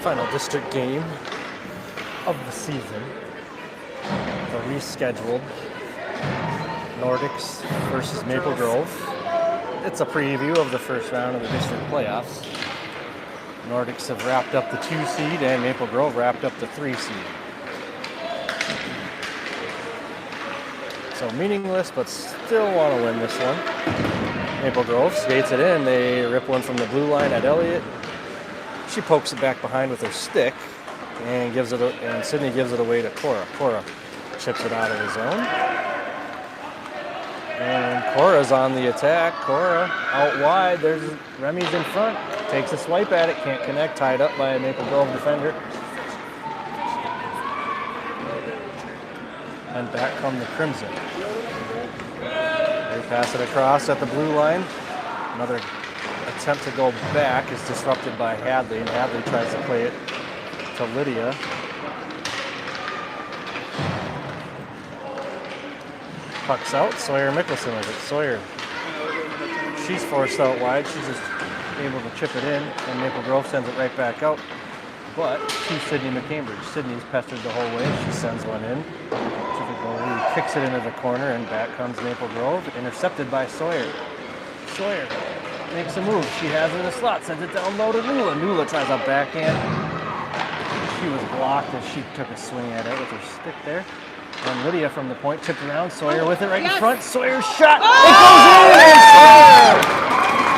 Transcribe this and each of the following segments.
Final district game of the season. The rescheduled Nordics versus Maple Grove. It's a preview of the first round of the district playoffs. Nordics have wrapped up the 2 seed and Maple Grove wrapped up the 3 seed. So meaningless, but still want to win this one. Maple Grove skates it in. They rip one from the blue line at Elliott. She pokes it back behind with her stick and Sydney gives it away to Cora. Cora chips it out of the zone. And Cora's on the attack. Cora out wide. There's Remy's in front. Takes a swipe at it. Can't connect. Tied up by a Maple Grove defender. And back come the Crimson. They pass it across at the blue line. Another attempt to go back is disrupted by Hadley. And Hadley tries to play it to Lydia. Puck's out. Sawyer Mickelson with it. Sawyer. She's forced out wide. She's just able to chip it in, and Maple Grove sends it right back out. But to Sydney McCambridge. Sydney's pestered the whole way. She sends one in to the goalie. Kicks it into the corner, and back comes Maple Grove. Intercepted by Sawyer. Sawyer makes a move. She has it in the slot. Sends it down low to Nula. Nula tries a backhand. She was blocked as she took a swing at it with her stick there. And Lydia from the point tipped around. Sawyer with it right in front. Sawyer's shot. It goes in! And Sawyer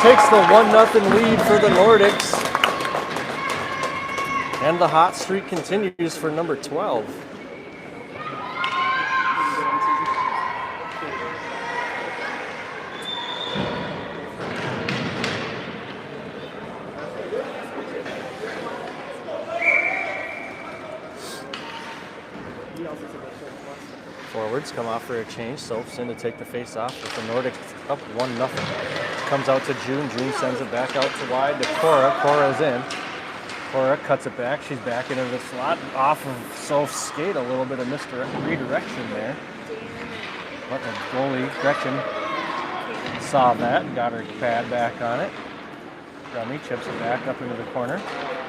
takes the 1-0 lead for the Nordics. And the hot streak continues for number 12. Forwards come off for a change. Soph's in to take the face off with the Nordics up 1-0. Comes out to June. June sends it back out to wide to Cora. Cora's in. Cora cuts it back. She's back into the slot. Off of Soph's skate. A little bit of redirection there. But the goalie, Gretchen, saw that and got her pad back on it. Remy chips it back up into the corner.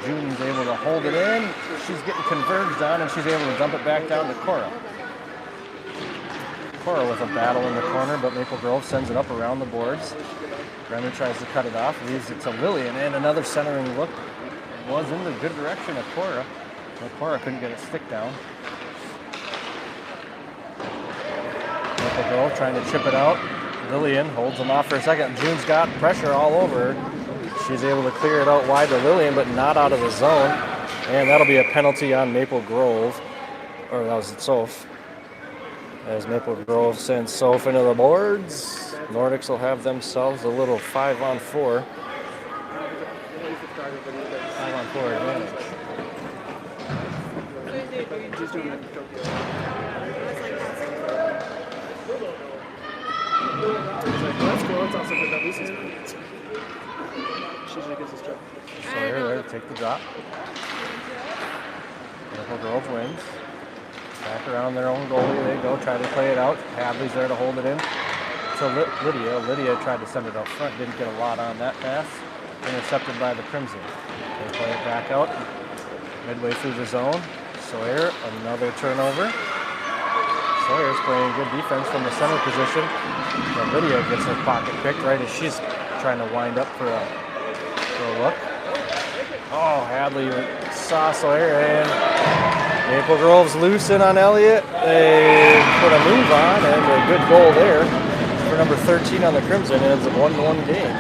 June's able to hold it in. She's getting converged on, and she's able to dump it back down to Cora. Cora with a battle in the corner, but Maple Grove sends it up around the boards. Remy tries to cut it off, leaves it to Lillian, and another centering look was in the good direction of Cora, but Cora couldn't get it stick down. Maple Grove trying to chip it out. Lillian holds them off for a second. June's got pressure all over her. She's able to clear it out wide to Lillian, but not out of the zone. And that'll be a penalty on Maple Grove, or that was Soph. As Maple Grove sends Soph into the boards, Nordics will have themselves a little 5-on-4. 5-on-4 advantage. That's cool. It's also good that Lucy's she usually gives us trouble. Sawyer there to take the drop. Maple Grove wins. Back around their own goalie they go, try to play it out. Hadley's there to hold it in to Lydia. Lydia tried to send it up front, didn't get a lot on that pass. Intercepted by the Crimson. They play it back out, midway through the zone. Sawyer, another turnover. Sawyer's playing good defense from the center position. And Lydia gets her pocket picked right as she's trying to wind up for a look. Oh, Hadley saw Sawyer, and Maple Grove's loose in on Elliott. They put a move on, and a good goal there for number 13 on the Crimson, and it's a 1-1 game.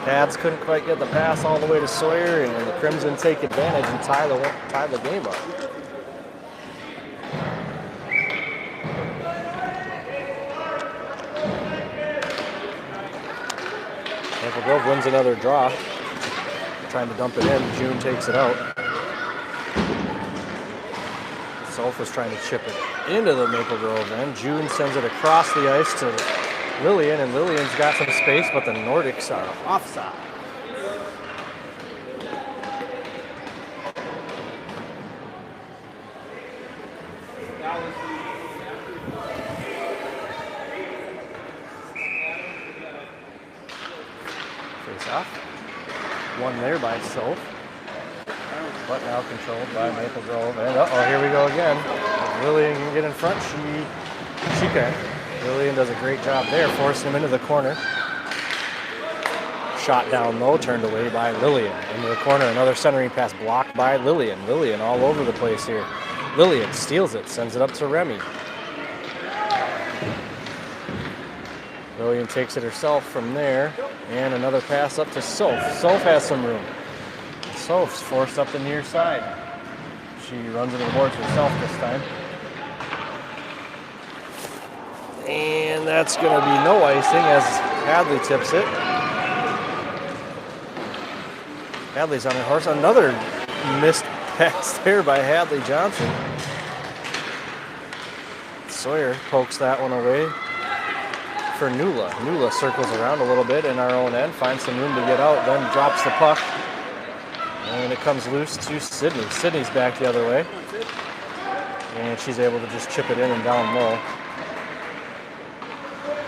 Cads couldn't quite get the pass all the way to Sawyer, and the Crimson take advantage and tie the game up. Maple Grove wins another draw. Trying to dump it in. June takes it out. Soph was trying to chip it into the Maple Grove end. June sends it across the ice to Lillian, and Lillian's got some space, but the Nordics are offside. face-off. One there by Soph. But now controlled by Maple Grove. And uh-oh, here we go again. If Lillian can get in front, she can. Lillian does a great job there, forcing him into the corner. Shot down low, turned away by Lillian. Into the corner, another centering pass blocked by Lillian. Lillian all over the place here. Lillian steals it, sends it up to Remy. Lillian takes it herself from there. And another pass up to Soph. Soph has some room. Soph's forced up the near side. She runs into the boards herself this time. And that's going to be no icing as Hadley tips it. Hadley's on her horse. Another missed pass there by Hadley Johnson. Sawyer pokes that one away for Nula. Nula circles around a little bit in our own end, finds some room to get out, then drops the puck. And it comes loose to Sydney. Sydney's back the other way. And she's able to just chip it in and down low.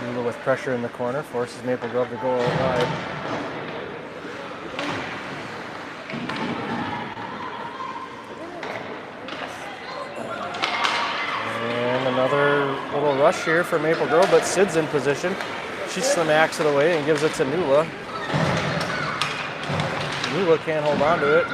Nula with pressure in the corner, forces Maple Grove to go out wide. And another little rush here for Maple Grove, but Sid's in position. She smacks it away and gives it to Nula. Nula can't hold on to it.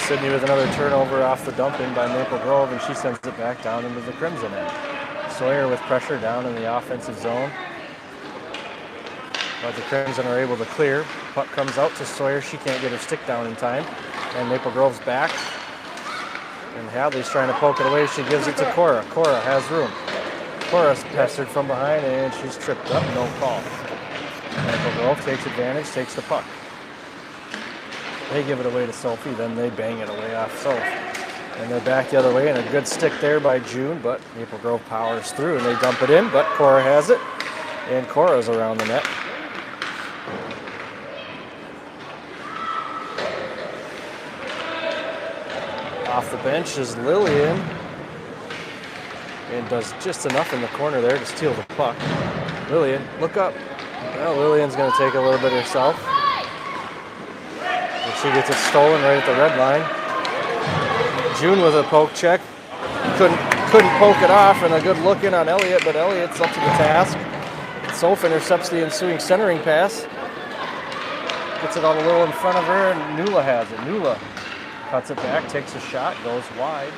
Sydney with another turnover off the dump in by Maple Grove, and she sends it back down into the Crimson end. Sawyer with pressure down in the offensive zone. But the Crimson are able to clear. Puck comes out to Sawyer. She can't get her stick down in time. And Maple Grove's back. And Hadley's trying to poke it away. She gives it to Cora. Cora has room. Cora's pestered from behind, and she's tripped up. No call. Maple Grove takes advantage, takes the puck. They give it away to Sophie, then they bang it away off Soph. And they're back the other way, and a good stick there by June, but Maple Grove powers through, and they dump it in, but Cora has it, and Cora's around the net. Off the bench is Lillian, and does just enough in the corner there to steal the puck. Lillian, look up. Well, Lillian's going to take a little bit herself. And she gets it stolen right at the red line. June with a poke check. Couldn't poke it off, and a good look in on Elliott, but Elliott's up to the task. Soph intercepts the ensuing centering pass. Gets it out a little in front of her, and Nula has it. Nula cuts it back, takes a shot, goes wide.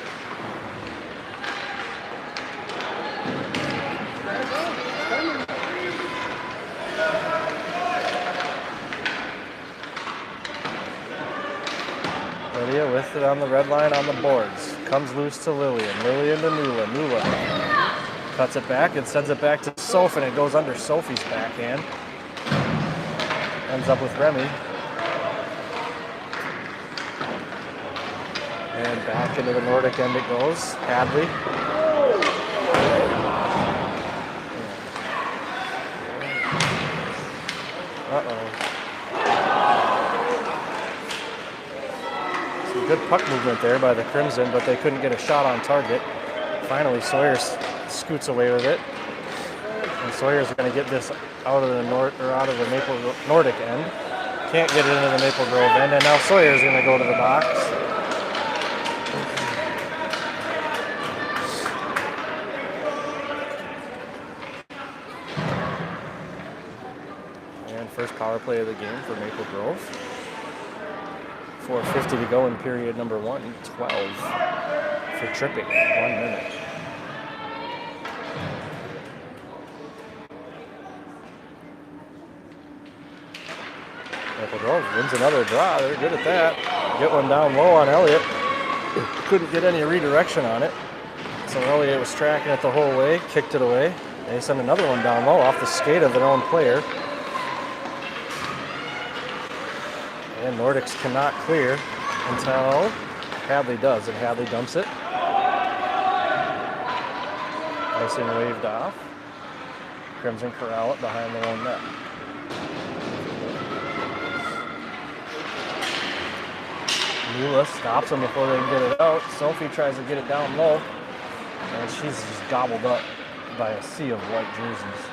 Lydia with it on the red line on the boards. Comes loose to Lillian. Lillian to Nula. Nula cuts it back and sends it back to Soph, and it goes under Sophie's backhand. Ends up with Remy. And back into the Nordic end it goes. Hadley. Uh-oh. Some good puck movement there by the Crimson, but they couldn't get a shot on target. Finally, Sawyer scoots away with it. And Sawyer's going to get this out of the Nordic end. Can't get it into the Maple Grove end, and now Sawyer's going to go to the box. First power play of the game for Maple Grove. 4:50 to go in period number 1. 12 for tripping. 1 minute. Maple Grove wins another draw. They're good at that. Get one down low on Elliott. Couldn't get any redirection on it. So Elliott was tracking it the whole way, kicked it away. They send another one down low off the skate of their own player. And Nordics cannot clear until Hadley does, and Hadley dumps it. Icing waved off. Crimson corral it behind their own net. Nula stops them before they can get it out. Sophie tries to get it down low. And she's just gobbled up by a sea of white jerseys.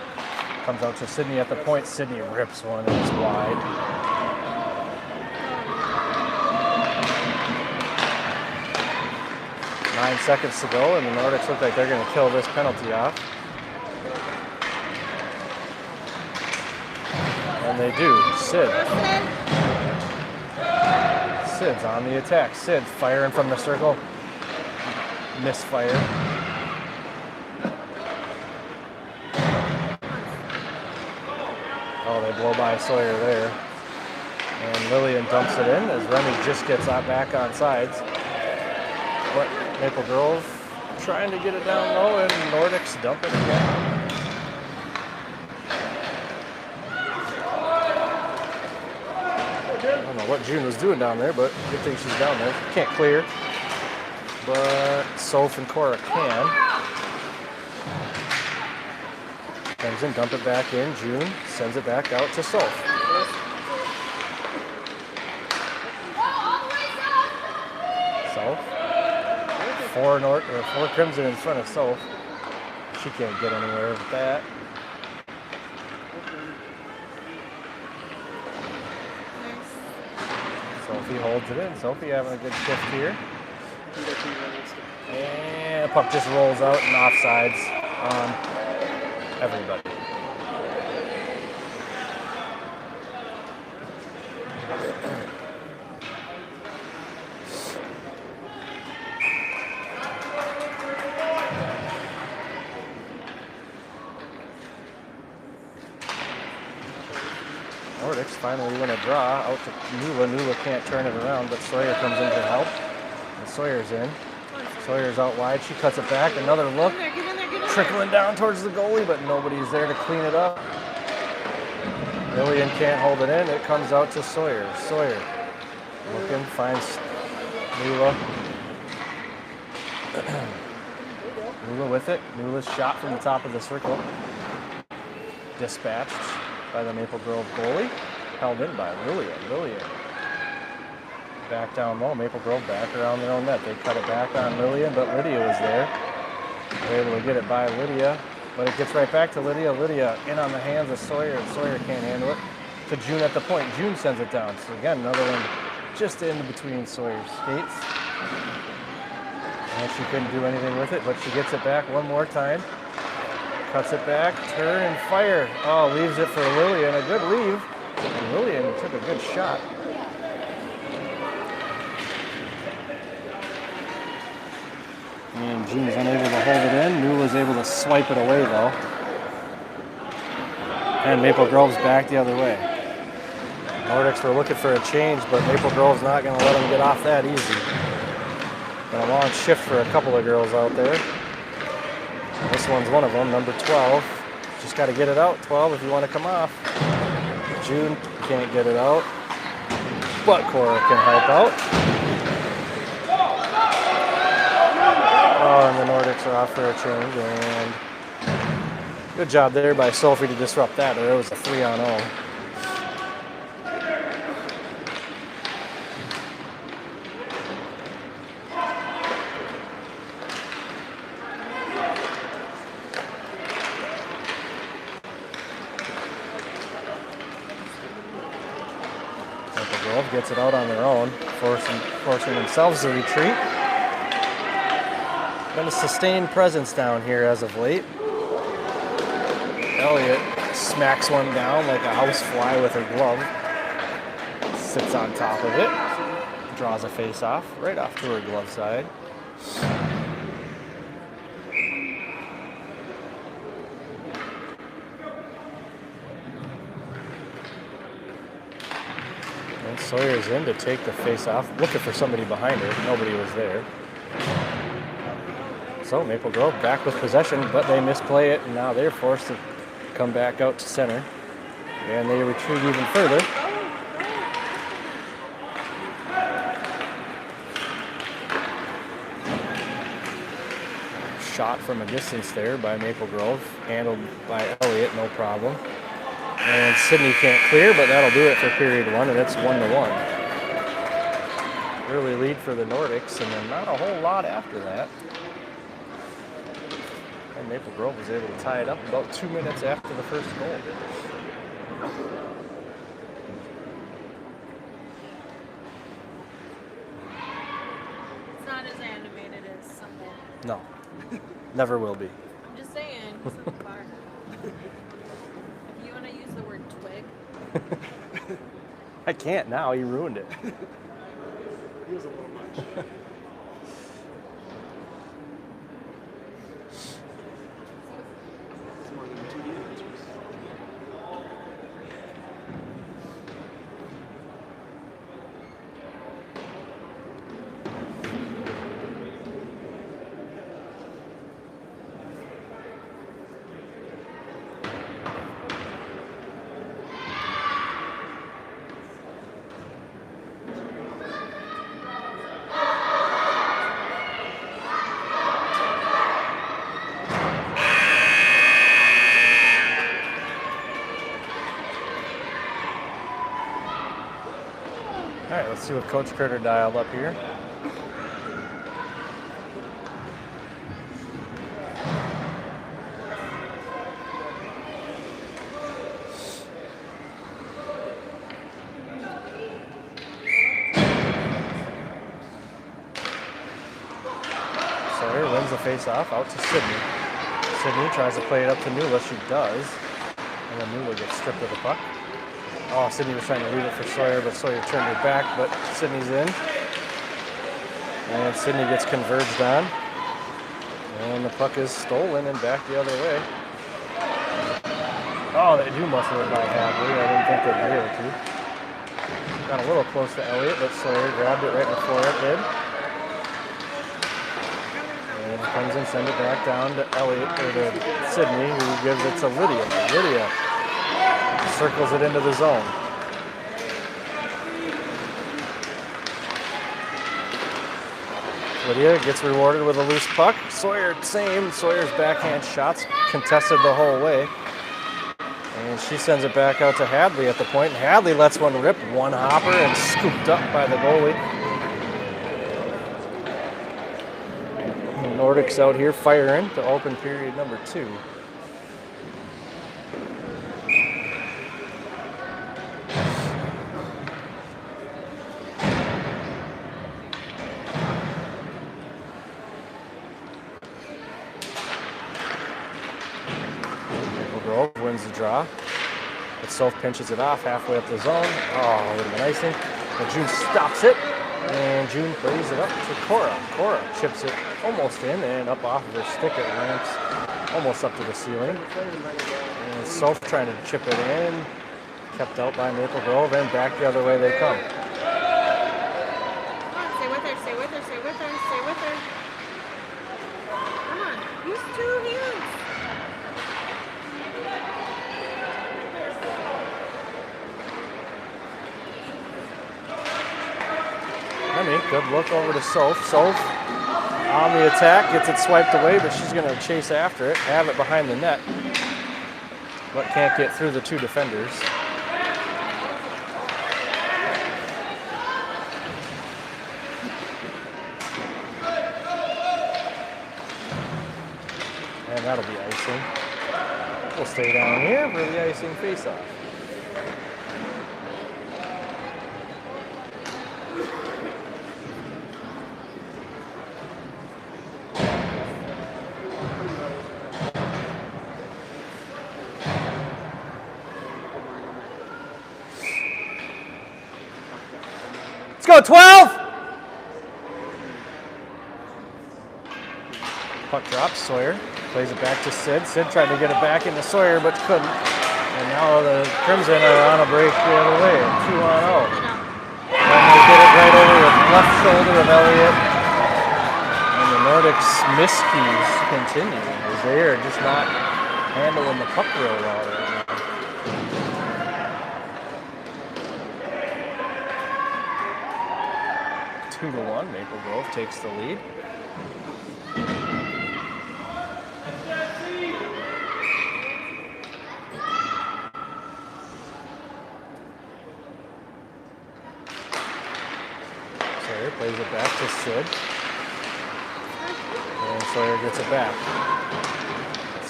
Comes out to Sydney at the point. Sydney rips one and it's wide. Nine seconds to go, and the Nordics look like they're going to kill this penalty off. And they do. Sid's on the attack. Sid firing from the circle. Misfire. Oh, they blow by Sawyer there. And Lillian dumps it in as Remy just gets back on sides. But Maple Grove trying to get it down low, and Nordics dump it again. I don't know what June was doing down there, but good thing she's down there. Can't clear, but Soph and Cora can. Comes in, dump it back in. June sends it back out to Soph. Soph. Four Crimson in front of Soph. She can't get anywhere with that. Sophie holds it in. Sophie having a good shift here. And the puck just rolls out and offsides on everybody. Nordics finally win a draw out to Nula. Nula can't turn it around, but Sawyer comes in to help. And Sawyer's in. Sawyer's out wide. She cuts it back. Another look. Trickling down towards the goalie, but nobody's there to clean it up. Lillian can't hold it in. It comes out to Sawyer. Sawyer looking, finds Nula. Nula with it. Nula's shot from the top of the circle. Dispatched by the Maple Grove goalie. Held in by Lillian. Lillian back down low. Maple Grove back around their own net. They cut it back on Lillian, but Lydia was there. They're able to get it by Lydia, but it gets right back to Lydia. Lydia in on the hands of Sawyer, and Sawyer can't handle it. To June at the point. June sends it down. So again, another one just in between Sawyer's skates. And she couldn't do anything with it, but she gets it back one more time. Cuts it back, turn and fire. Oh, leaves it for Lillian. A good leave. And Lillian took a good shot. And June's unable to hold it in. Nula's able to swipe it away, though. And Maple Grove's back the other way. Nordics were looking for a change, but Maple Grove's not going to let them get off that easy. Been a long shift for a couple of girls out there. This one's one of them, number 12. Just got to get it out, 12, if you want to come off. June can't get it out, but Cora can help out. Oh, and the Nordics are off for a change, and good job there by Sophie to disrupt that, or it was a 3-on-0. Gets it out on their own, forcing themselves to retreat. Been a sustained presence down here as of late. Elliott smacks one down like a housefly with her glove. Sits on top of it. Draws a face off, right off to her glove side. Sawyer's in to take the face off, looking for somebody behind her. Nobody was there. So Maple Grove back with possession, but they misplay it, and now they're forced to come back out to center. And they retreat even further. Shot from a distance there by Maple Grove, handled by Elliott, no problem. And Sydney can't clear, but that'll do it for period one, and it's 1-1. Early lead for the Nordics, and then not a whole lot after that. And Maple Grove was able to tie it up about 2 minutes after the first goal. It's not as animated as Sunday. No, never will be. I'm just saying. It's not far. If you want to use the word twig, I can't now. You ruined it. He was a little much. It's more than 2 games. All right, let's see what Coach Critter dialed up here. Sawyer wins the face-off out to Sydney. Sydney tries to play it up to Nula. She does. And then Nula gets stripped of the puck. Oh, Sydney was trying to leave it for Sawyer, but Sawyer turned her back, but Sydney's in. And Sydney gets converged on. And the puck is stolen and back the other way. Oh, they do muscle it by Hadley. I didn't think they'd be able to. Got a little close to Elliott, but Sawyer grabbed it right before it did. And comes and sends it back down to Elliott, or to Sydney, who gives it to Lydia. Lydia circles it into the zone. Lydia gets rewarded with a loose puck. Sawyer, same. Sawyer's backhand shots contested the whole way. And she sends it back out to Hadley at the point. Hadley lets one rip, one hopper, and scooped up by the goalie. Nordic's out here firing to open period number 2. Maple Grove wins the draw. But Soph pinches it off halfway up the zone. Oh, a little bit icing. But June stops it. And June plays it up to Cora. Cora chips it almost in and up off of her stick. It ramps almost up to the ceiling. And Soph trying to chip it in. Kept out by Maple Grove and back the other way they come. come on, stay with her, stay with her, stay with her, stay with her. Come on, use 2 hands. Good look over to Soph. Soph on the attack, gets it swiped away, but she's going to chase after it, have it behind the net, but can't get through the 2 defenders. And that'll be icing. We'll stay down here for the icing face-off. Let's go, 12! Puck drops, Sawyer plays it back to Sid. Sid tried to get it back into Sawyer, but couldn't. And now the Crimson are on a break the other way, 2-0. And they get it right over the left shoulder of Elliott. And the Nordics' miscues continue as they are just not handling the puck real well right now. 2-1, Maple Grove takes the lead. Sawyer plays it back to Sid. And Sawyer gets it back.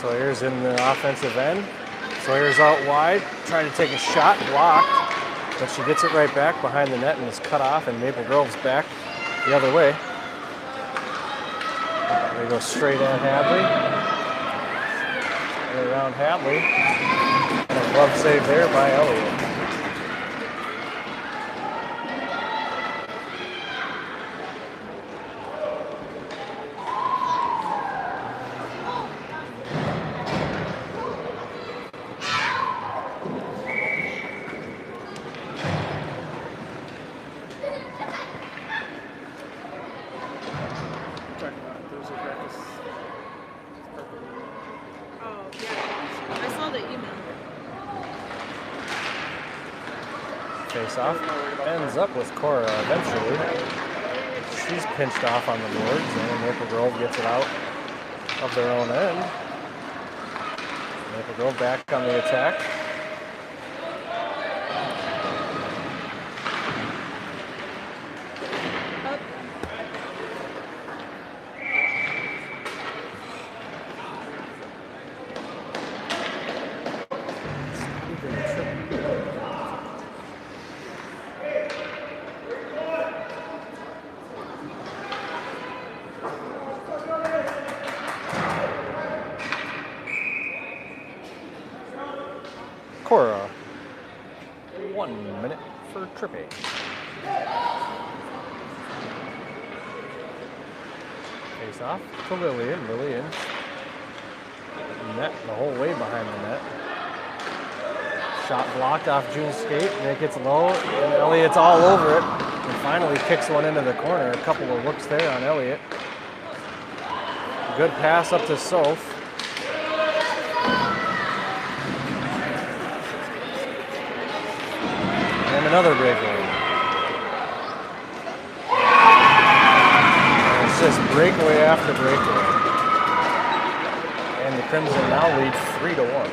Sawyer's in the offensive end. Sawyer's out wide, trying to take a shot, blocked, but she gets it right back behind the net and is cut off, and Maple Grove's back the other way. They go straight at Hadley. Right around Hadley. And a glove save there by Elliott. Talking about Thursday practice. Oh, yeah. I saw the email. Face off. Ends up with Cora eventually. She's pinched off on the boards, and Maple Grove gets it out of their own end. Maple Grove back on the attack. Up. Cora. 1 minute for tripping. Face off to Lillian. Lillian. Net the whole way behind the net. Shot blocked off June's skate, and it gets low, and Elliott's all over it. And finally kicks one into the corner. A couple of looks there on Elliott. Good pass up to Soph. And another breakaway. And it's just breakaway after breakaway. And the Crimson now lead 3-1.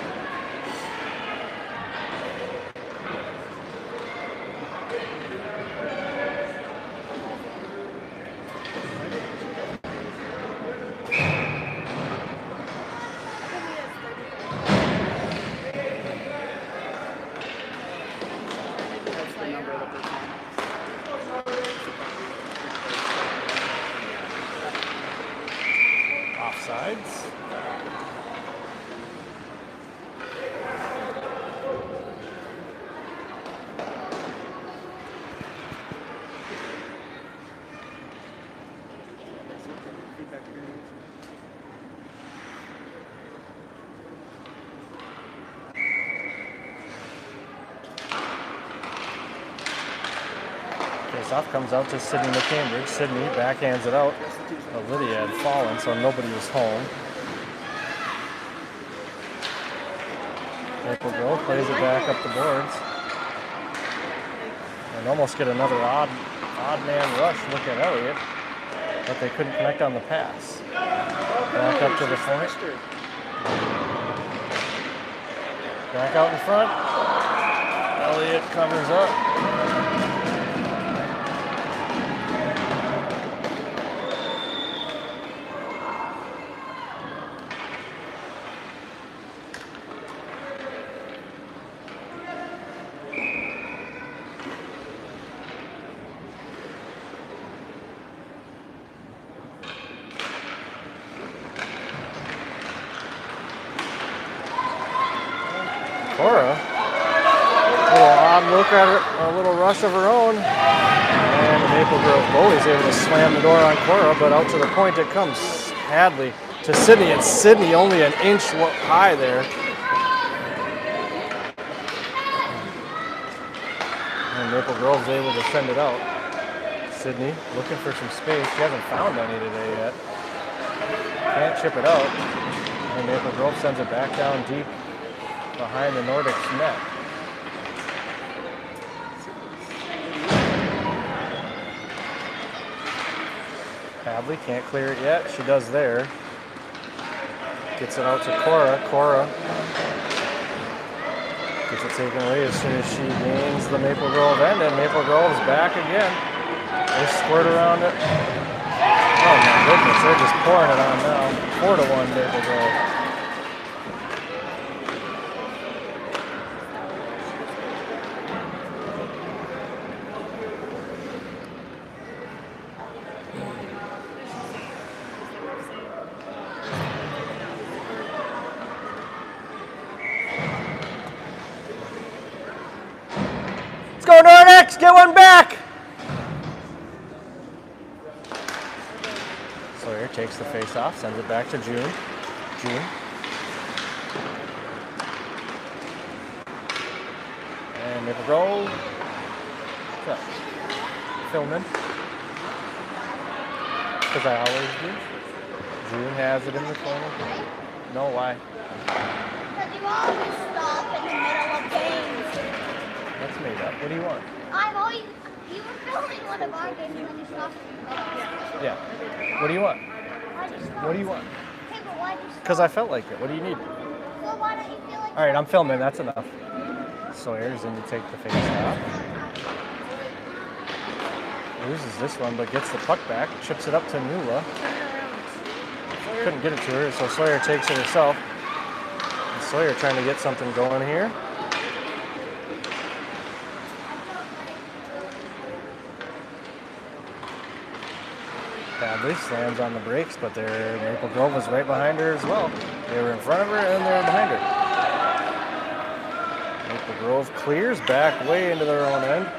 That's the number that they're calling. Offsides. Feedback here. Face-off comes out to Sydney McCambridge. Sydney backhands it out. But Lydia had fallen, so nobody was home. Maple Grove plays it back up the boards. And almost get another odd man rush. Look at Elliott. But they couldn't connect on the pass. Back up to the point. Back out in front. Elliott covers up. Cora, a little odd look at her, a little rush of her own. And the Maple Grove goalie's able to slam the door on Cora, but out to the point it comes. Hadley to Sydney, and Sydney only an inch high there. And Maple Grove's able to send it out. Sydney looking for some space. She hasn't found any today yet. Can't chip it out. And Maple Grove sends it back down deep behind the Nordics net. Hadley can't clear it yet. She does there. Gets it out to Cora. Cora gets it taken away as soon as she gains the Maple Grove end, and Maple Grove's back again. They squirt around it. Oh my goodness, they're just pouring it on now. 4-1 Maple Grove. Let's go, Nordics! Get one back! Sawyer takes the face off, sends it back to June. June. And Maple Grove. Yeah. Filming. Because I always do. June has it in the corner. No, why? Because you always stop in the middle of games. That's made up. What do you want? I'm always. You were filming one of our games and then you stopped in the middle. Yeah. What do you want? I just stopped. What do you want? Okay, but why did you stop? Because I felt like it. What do you need? Well, why don't you feel like? All right, I'm filming. That's enough. Sawyer's in to take the face off. Loses this one, but gets the puck back. Chips it up to Nula. Couldn't get it to her, so Sawyer takes it herself. And Sawyer trying to get something going here. Badly slams on the brakes, but their Maple Grove was right behind her as well. They were in front of her and they were behind her. Maple Grove clears back way into their own end.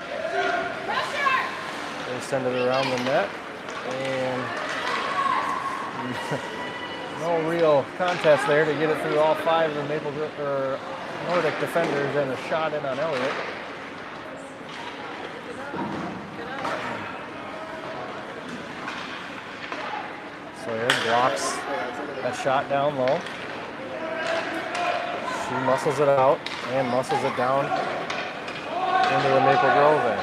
They send it around the net, and no real contest there to get it through all five of the Maple Grove or Nordic defenders, and a shot in on Elliott. Sawyer blocks that shot down low. She muscles it out and muscles it down into the Maple Grove end.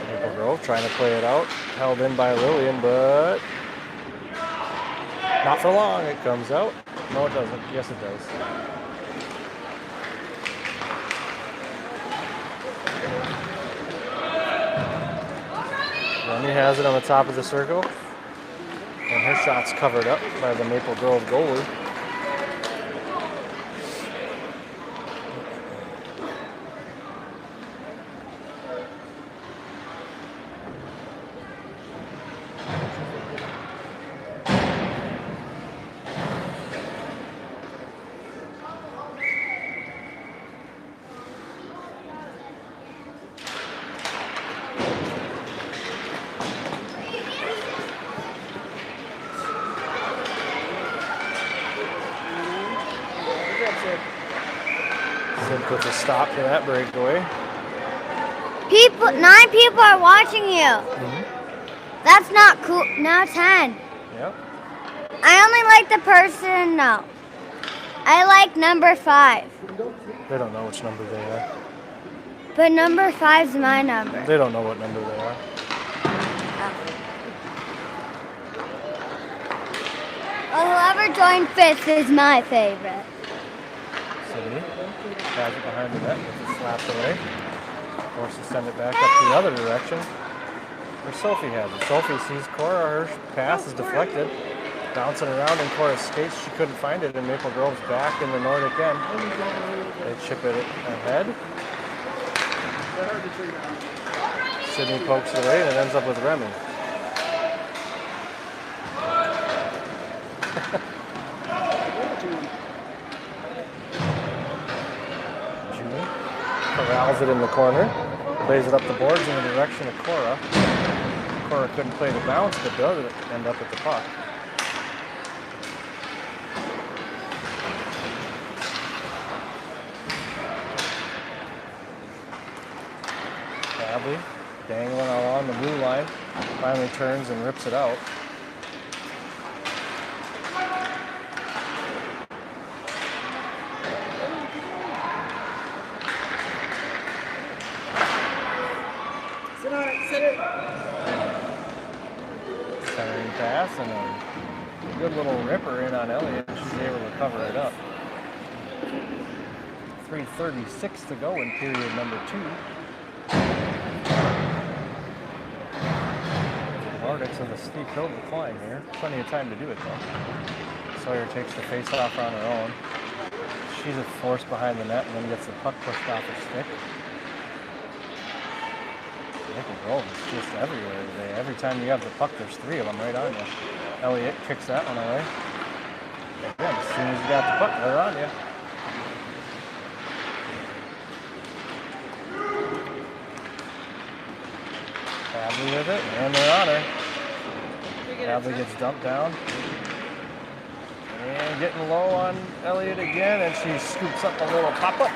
Maple Grove trying to play it out. Held in by Lillian, but not for long. It comes out. No, it doesn't. Yes, it does. Remy has it on the top of the circle, and her shot's covered up by the Maple Grove goalie. Sid puts a stop to that breakaway. 9 people are watching you. That's not cool. Now 10. Yep. I only like the person. No. I like number 5. They don't know which number they are. But number 5's my number. They don't know what number they are. Well, whoever joined 5th is my favorite. City has it behind the net, gets it slapped away. Forced to send it back up the other direction. Where Sophie has it. Sophie sees Cora, her pass is deflected. Bouncing around in Cora's skates, she couldn't find it, and Maple Grove's back in the Nordic end. They chip it ahead. Sydney pokes it away, and it ends up with Remy. June corrals it in the corner, plays it up the boards in the direction of Cora. Cora couldn't play the bounce, but does end up at the puck. Badly, dangling along the blue line, finally turns and rips it out. Centering pass and a good little ripper in on Elliott. She's able to cover it up. 3:36 to go in period number 2. Nordics in the steep hill to climb here. Plenty of time to do it though. Sawyer takes the face off on her own. She's forced behind the net and then gets the puck pushed off her stick. Maple Grove is just everywhere today. Every time you have the puck, there's 3 of them right on you. Elliott kicks that one away. Again, as soon as you got the puck, they're on you. Hadley with it, and they're on her. We get Hadley it. gets dumped down. And getting low on Elliott again, and she scoops up a little pop-up.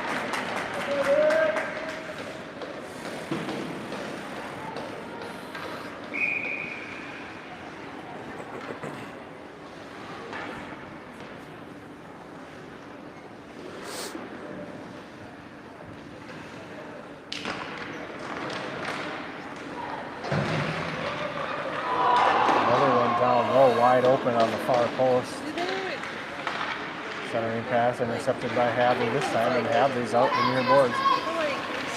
Wide open on the far post. Centering pass intercepted by Hadley this time, and Hadley's out the near boards.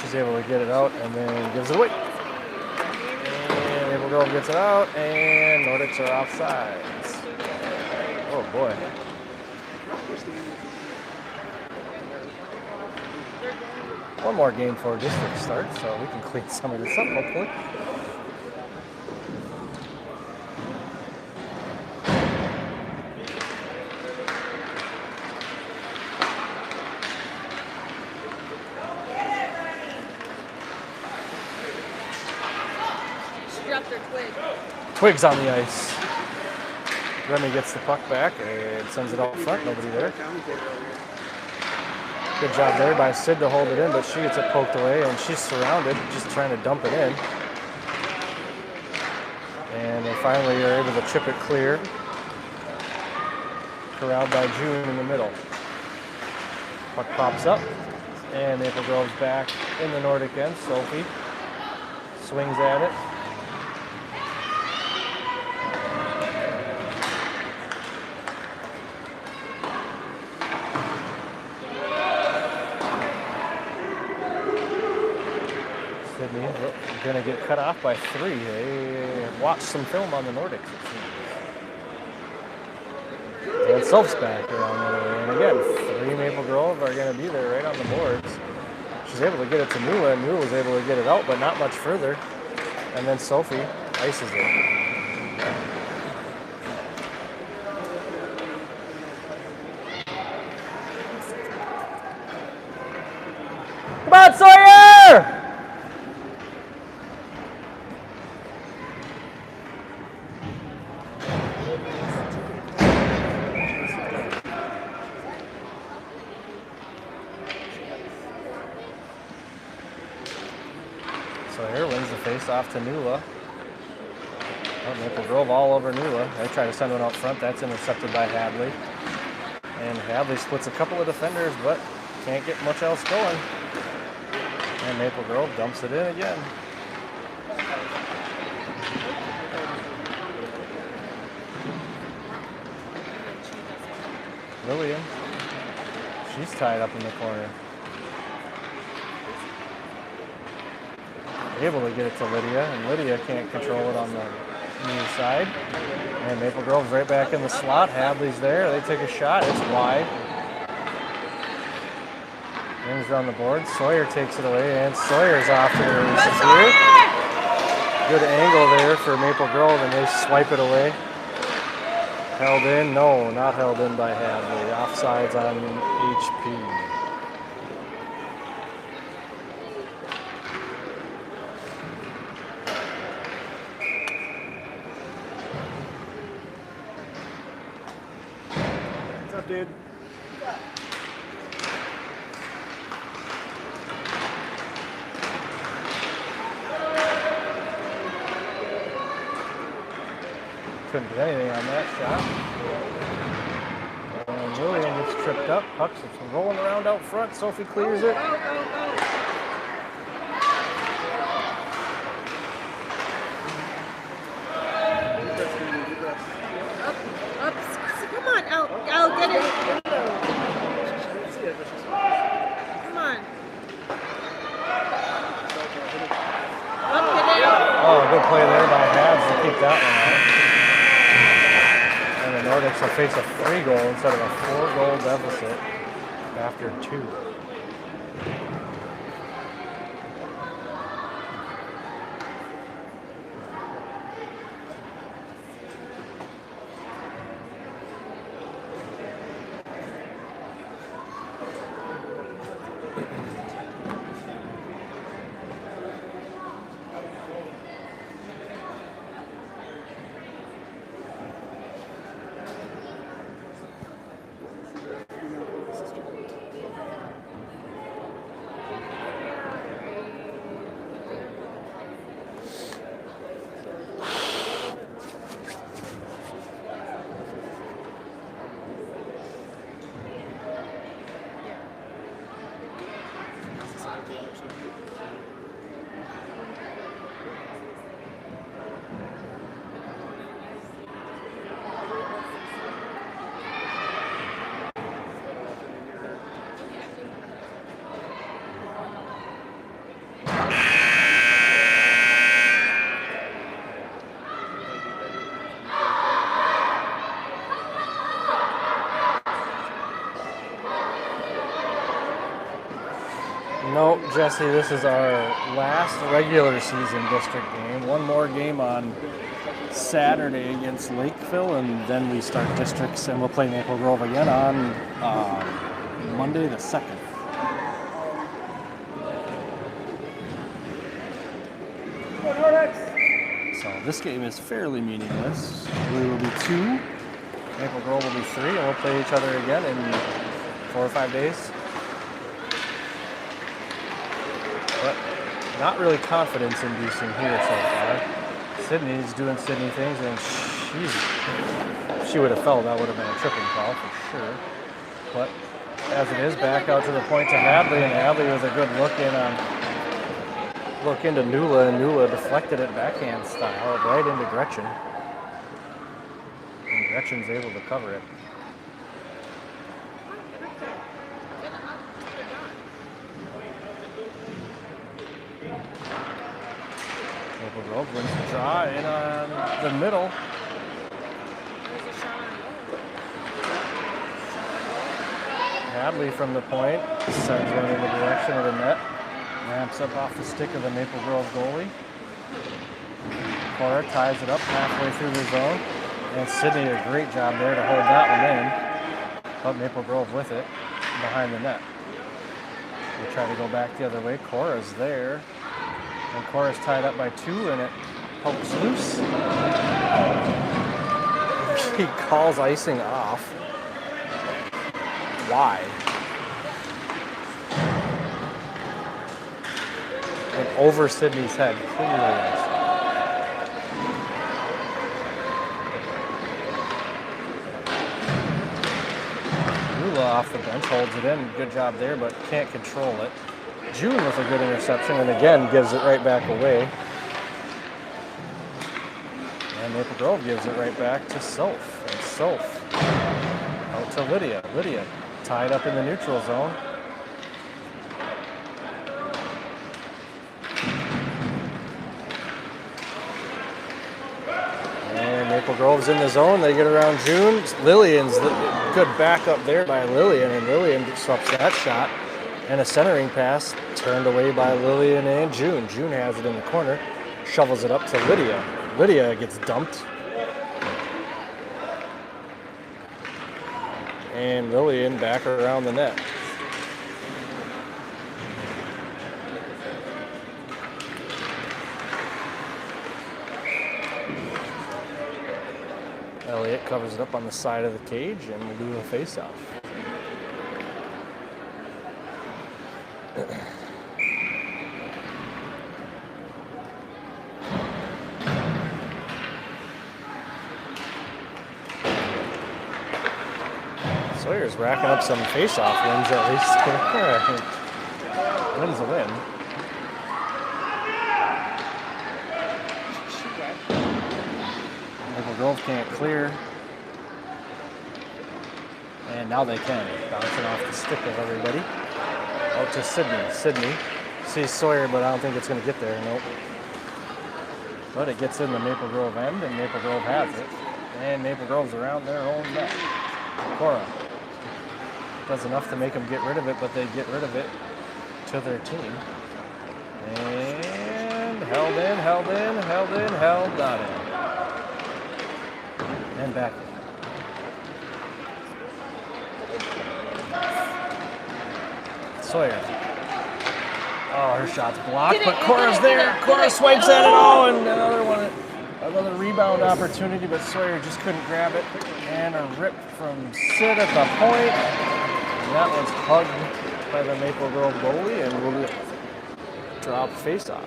She's able to get it out and then gives it away. And Maple Grove gets it out, and Nordics are offsides. Oh boy. One more game for district start, so we can clean some of this up hopefully. Twig's on the ice. Remy gets the puck back and sends it out front. Nobody there. Good job there by Sid to hold it in, but she gets it poked away, and she's surrounded, just trying to dump it in. And they finally are able to chip it clear. Corralled by June in the middle. Puck pops up, and Maple Grove's back in the Nordic end. Sophie swings at it. Going to get cut off by 3. They watched some film on the Nordics, it seems. And Soph's back around the other way. And again, 3 Maple Grove are going to be there right on the boards. She's able to get it to Nula, and Nula was able to get it out, but not much further. And then Sophie ices it. Come on, Sawyer! Sawyer wins the face-off to Nula. Oh, Maple Grove all over Nula. They try to send one out front. That's intercepted by Hadley. And Hadley splits a couple of defenders, but can't get much else going. And Maple Grove dumps it in again. Lillian. She's tied up in the corner. Able to get it to Lydia, and Lydia can't control it on the near side. And Maple Grove's right back in the slot. Hadley's there. They take a shot. It's wide. Rings on the board. Sawyer takes it away, and Sawyer's off to the races here. Good angle there for Maple Grove, and they swipe it away. Held in? No, not held in by Hadley. Offsides on HP. What's up, dude? Couldn't get anything on that shot. And Lillian gets tripped up. Puck's rolling around out front. Sophie clears it. Up. Come on, Al, get it. Come on. Up, get it. Oh, good play there by Habs to keep that one out. And the Nordics will face a 3-goal instead of a 4-goal deficit after 2. No, Jesse, this is our last regular season district game. One more game on Saturday against Lakeville, and then we start districts, and we'll play Maple Grove again on Monday the 2nd. So this game is fairly meaningless. We will be 2, Maple Grove will be 3, and we'll play each other again in 4 or 5 days. But not really confidence-inducing here so far. Sydney's doing Sydney things, and she would have fell. That would have been a tripping call for sure. But as it is, back out to the point to Hadley, and Hadley with a good look into Nula, and Nula deflected it backhand style right into Gretchen. And Gretchen's able to cover it. Maple Grove wins the draw in on the middle. Hadley from the point sends one in the direction of the net. Ramps up off the stick of the Maple Grove goalie. Cora ties it up halfway through the zone. And Sydney a great job there to hold that one in. But Maple Grove with it behind the net. They try to go back the other way. Cora's there. And Cora's tied up by 2, and it pokes loose. He calls icing off. Why? And over Sydney's head, clearly. Nula off the bench holds it in. Good job there, but can't control it. June with a good interception, and again gives it right back away. And Maple Grove gives it right back to Soph. And Soph out to Lydia. Lydia tied up in the neutral zone. And Maple Grove's in the zone. They get around June. Lillian's good backup there by Lillian, and Lillian disrupts that shot. And a centering pass turned away by Lillian and June. June has it in the corner, shovels it up to Lydia. Lydia gets dumped. And Lillian back around the net. Elliott covers it up on the side of the cage, and we'll do a face-off. Sawyer's racking up some face-off wins at least. Wins a win. Maple Grove can't clear. And now they can. Bouncing off the stick of everybody. Out to Sydney. Sydney sees Sawyer, but I don't think it's going to get there. Nope. But it gets in the Maple Grove end, and Maple Grove has it. And Maple Grove's around their own net. Cora does enough to make them get rid of it, but they get rid of it to their team. And held in, held in, held in, held not in. And back in. Sawyer. Oh, her shot's blocked, but Cora's there. Cora swipes at it. Oh, and another rebound opportunity, but Sawyer just couldn't grab it. And a rip from Sid at the point. And that one's hugged by the Maple Grove goalie, and will drop face-off.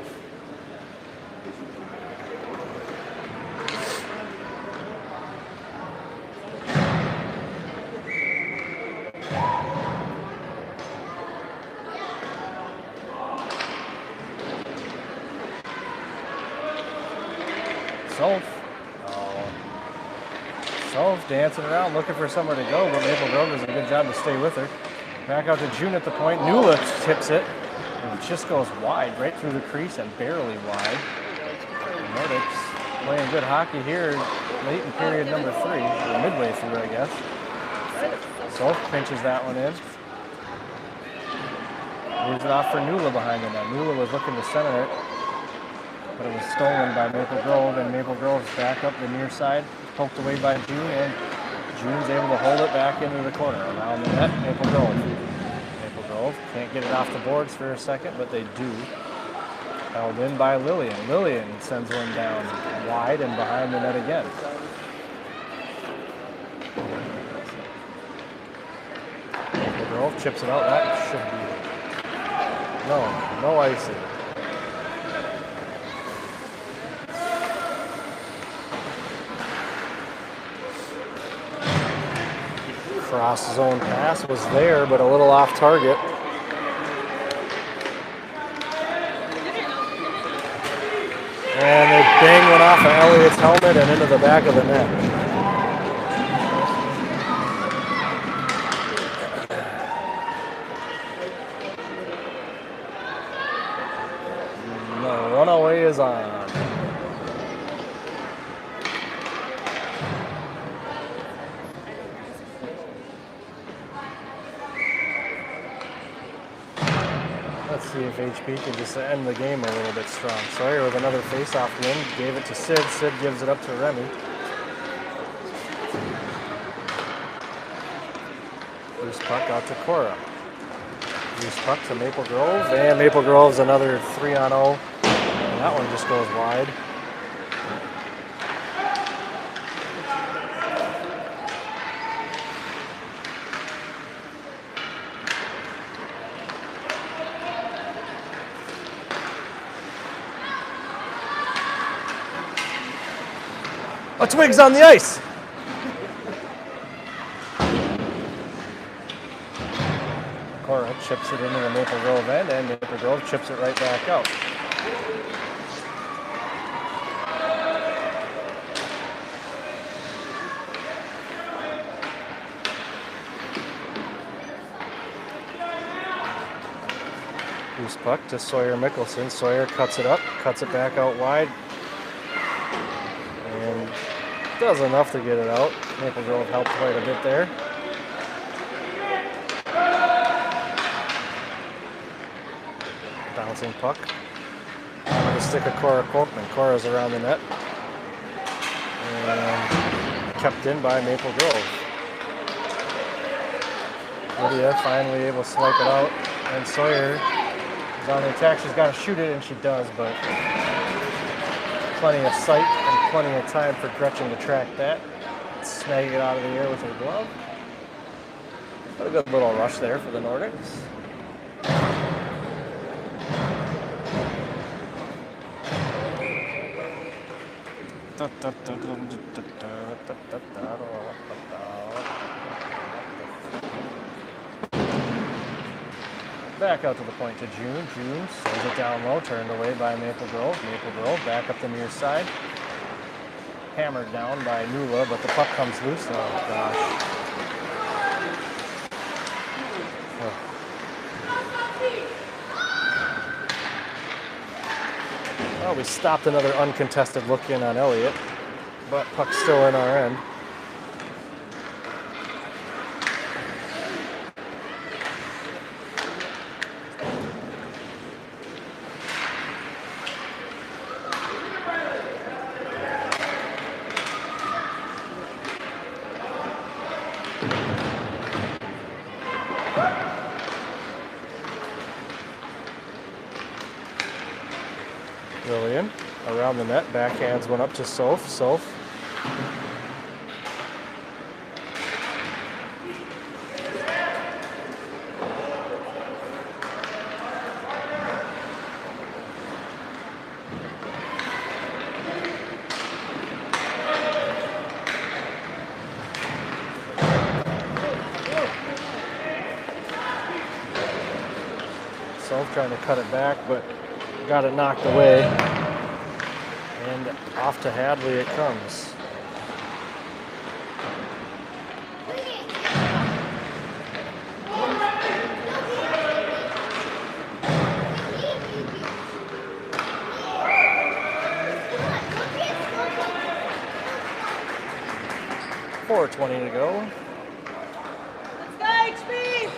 Soph. Oh. Soph dancing around looking for somewhere to go, but Maple Grove does a good job to stay with her. Back out to June at the point. Nula tips it. And it just goes wide, right through the crease and barely wide. Nordic's playing good hockey here late in period number 3, or midway through, I guess. Soph pinches that one in. Leaves it off for Nula behind the net. Nula was looking to center it, but it was stolen by Maple Grove, and Maple Grove's back up the near side, poked away by June, and June's able to hold it back into the corner. Around the net, Maple Grove. Maple Grove can't get it off the boards for a second, but they do. Held in by Lillian. Lillian sends one down wide and behind the net again. Maple Grove chips it out. That should be... No icing. Cross zone pass was there, but a little off target. And they bang one off of Elliott's helmet and into the back of the net. The runaway is on. Let's see if HP can just end the game a little bit strong. Sawyer with another face-off win. Gave it to Sid. Sid gives it up to Remy. Loose puck out to Cora. Loose puck to Maple Grove. And Maple Grove's another 3-on-0. And that one just goes wide. A Twig's on the ice. Cora chips it into the Maple Grove end, and Maple Grove chips it right back out. Loose puck to Sawyer Mickelson. Sawyer cuts it up, cuts it back out wide. And does enough to get it out. Maple Grove helped quite a bit there. Bouncing puck. On the stick of Cora Corkman. Cora's around the net. And kept in by Maple Grove. Lydia finally able to swipe it out. And Sawyer is on the attack. She's got to shoot it, and she does, but plenty of sight and plenty of time for Gretchen to track that. Snag it out of the air with her glove. But a good little rush there for the Nordics. Back out to the point to June. June sends it down low, turned away by Maple Grove. Maple Grove back up the near side. Hammered down by Nula, but the puck comes loose. Oh, gosh. Well, we stopped another uncontested look in on Elliott, but puck's still in our end. Lillian around the net, backhands one up to Soph. Soph. Soph trying to cut it back, but got it knocked away. And off to Hadley it comes. .420 to go. Let's go, HB!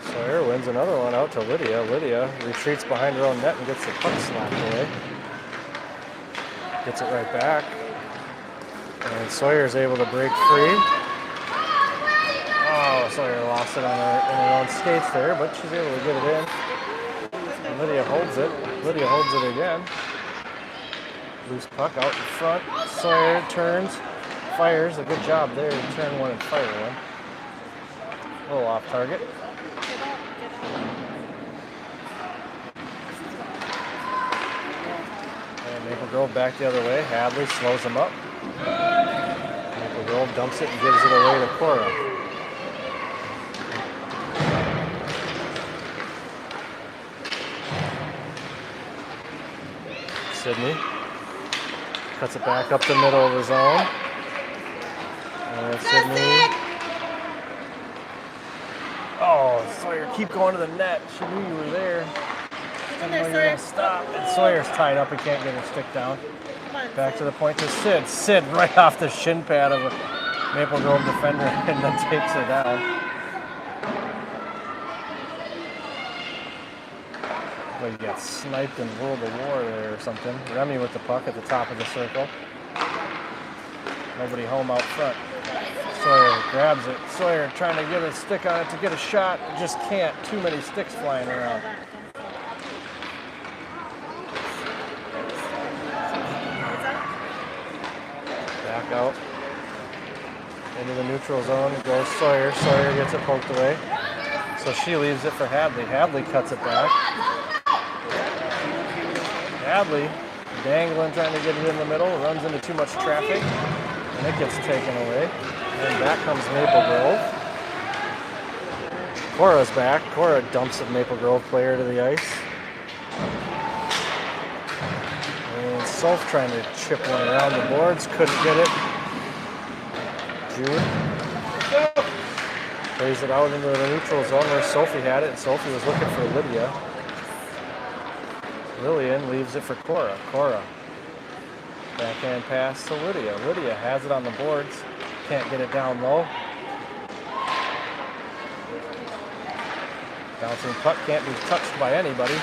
Sawyer wins another one out to Lydia. Lydia retreats behind her own net and gets the puck slapped away. Gets it right back. And Sawyer's able to break free. Oh, Sawyer lost it on in her own skates there, but she's able to get it in. And Lydia holds it. Lydia holds it again. Loose puck out in front. Sawyer turns, fires. A good job there to turn one and fire one. A little off target. And Maple Grove back the other way. Hadley slows them up. Maple Grove dumps it and gives it away to Cora. Sydney cuts it back up the middle of the zone. And Sydney. Oh, Sawyer, keep going to the net. She knew you were there. Didn't know you were going to stop. And Sawyer's tied up and can't get her stick down. Back to the point to Sid. Sid right off the shin pad of a Maple Grove defender and then takes her down. Well, you got sniped in World of War there or something. Remy with the puck at the top of the circle. Nobody home out front. Sawyer grabs it. Sawyer trying to get a stick on it to get a shot. Just can't. Too many sticks flying around. Back out. Into the neutral zone goes Sawyer. Sawyer gets it poked away. So she leaves it for Hadley. Hadley cuts it back. Hadley dangling, trying to get it in the middle, runs into too much traffic, and it gets taken away. And back comes Maple Grove. Cora's back. Cora dumps a Maple Grove player to the ice. And Soph trying to chip one around the boards, couldn't get it. Jude plays it out into the neutral zone where Sophie had it, and Sophie was looking for Lydia. Lillian leaves it for Cora. Cora. Backhand pass to Lydia. Lydia has it on the boards. Can't get it down low. Bouncing puck can't be touched by anybody.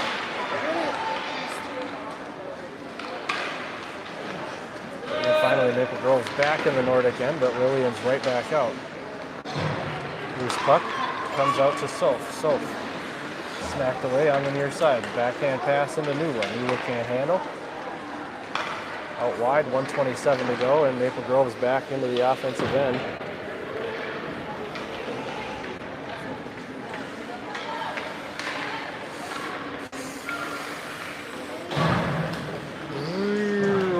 And finally Maple Grove's back in the Nordic end, but Lillian's right back out. Loose puck comes out to Soph. Soph. Smacked away on the near side. Backhand pass into Nula. Nula can't handle. Out wide, 1:27 to go, and Maple Grove's back into the offensive end.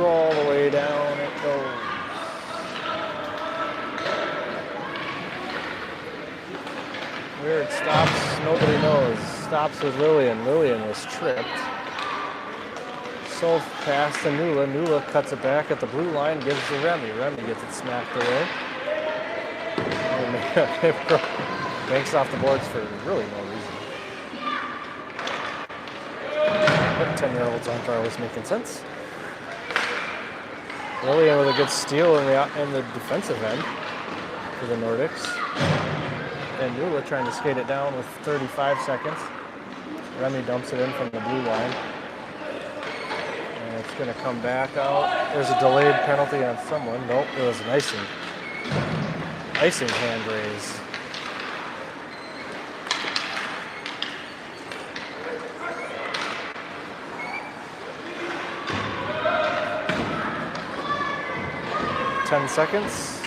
All the way down it goes. Where it stops, nobody knows. Stops with Lillian. Lillian was tripped. Soph pass to Nula. Nula cuts it back at the blue line, gives to Remy. Remy gets it smacked away. Banks off the boards for really no reason. But 10-year-olds aren't always making sense. Lillian with a good steal in the defensive end for the Nordics. And Nula trying to skate it down with 35 seconds. Remy dumps it in from the blue line. And it's going to come back out. There's a delayed penalty on someone. Nope, it was an icing hand raise. Ten seconds.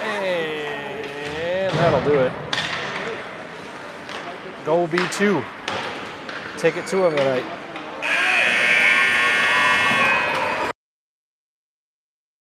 And that'll do it. Go B2. Take it to him tonight.